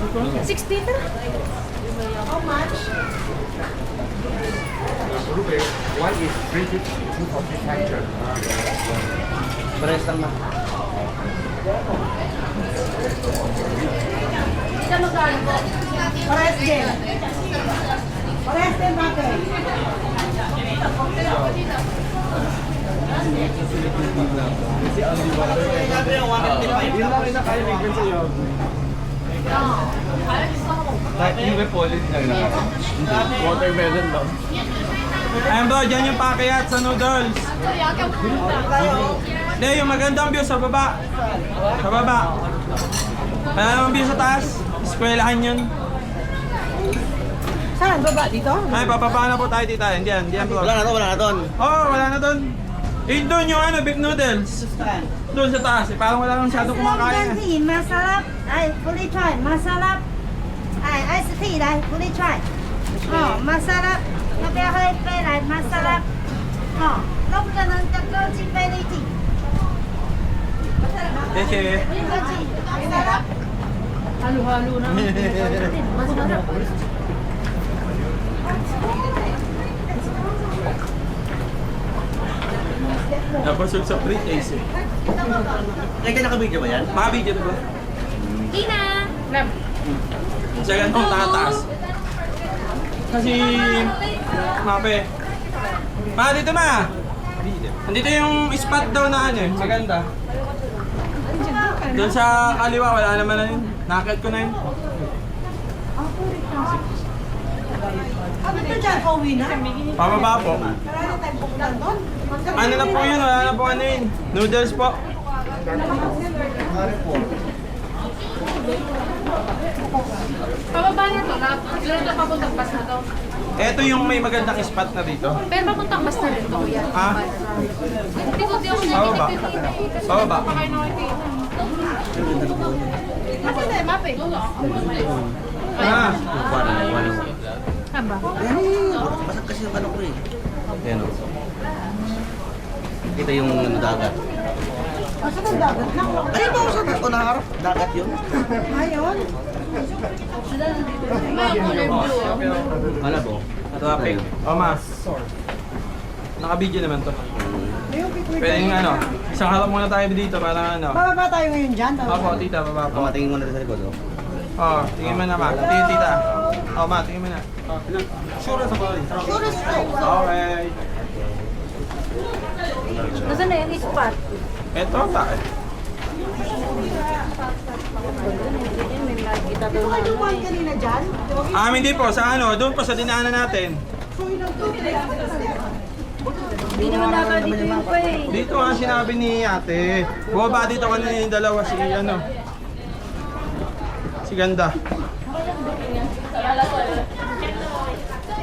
16 na. How much? One is 350, 240 factor. Pares lang na. Pares din. Pares din bakit? Yun lang yung nakailigpan sa'yo. Yung repollet na lang. Watermelon lang. Ayan bro, dyan yung packayat sa noodles. Hindi, yung magandang view sa baba. Sa baba. Wala namang view sa taas. Eskwelahan yun. Saan? Baba dito? Ay, papapa na po tayo dito. Diyan, diyan bro. Wala na to, wala na to. Oh, wala na doon. Eh, doon yung ano, beef noodles. Doon sa taas. Eh, parang wala nang masyadong kumakain. Ganti, masarap. Ay, fully try. Masarap. Ay, ice tea, ay, fully try. Oh, masarap. Kapag pelay, masarap. Oh, log ka ng takoji pelity. Eche. Masarap. Halo-halo na. Masarap. Napasok sa pre-taste eh. Kaya ka nakabidyo ba yan? Makabidyo na ba? Tina! Lab. Sa ganitong tataas. Kasi, mape. Ma, dito ma! Nandito yung spot daw na ano eh, maganda. Doon sa kaliwa, wala naman na yun. Nakakit ko na yun. Ano to dyan? Pauwi na? Pababa po. Wala na tayong pupunta doon. Ano na po yun, wala na po ano yun. Noodles po. Pababa na to. Ilan na papuntang bus na to? Ito yung may magandang spot na dito. Pero papuntang bus na rin to, kuya. Ha? Hindi ko di ako Pababa. Pababa. Pakain na kayo. Kasi na, mape. Ah, Haba. Basag kasi yung ano ko eh. Ayan o. Kita yung dagat. Asa ng dagat na? Ay, ba sa o naharap? Dagat yun. Ayun. May kulay blue. Ano po? traffic. O ma. Naka-video naman to. Ayun, pikuit. Pwede yung ano, isang harap muna tayo dito para ano. Bababa tayo ngayon dyan. Opo, tita, baba po. Matingin mo na rin sa likod o. Oh, tingin mo na ma. Tingin tita. Oh ma, tingin mo na. Sure sa bali. Okay. Nasaan na yung spot? Eto, tayo. May nakikita Dito doon kayo na. dumaan kanina dyan? Hindi po, sa ano, doon po sa dinaanan natin. Hindi naman dapat dito yung pa eh. Dito nga sinabi ni ate. Bumaba dito kanina yung dalawa si ano. Si Ganda.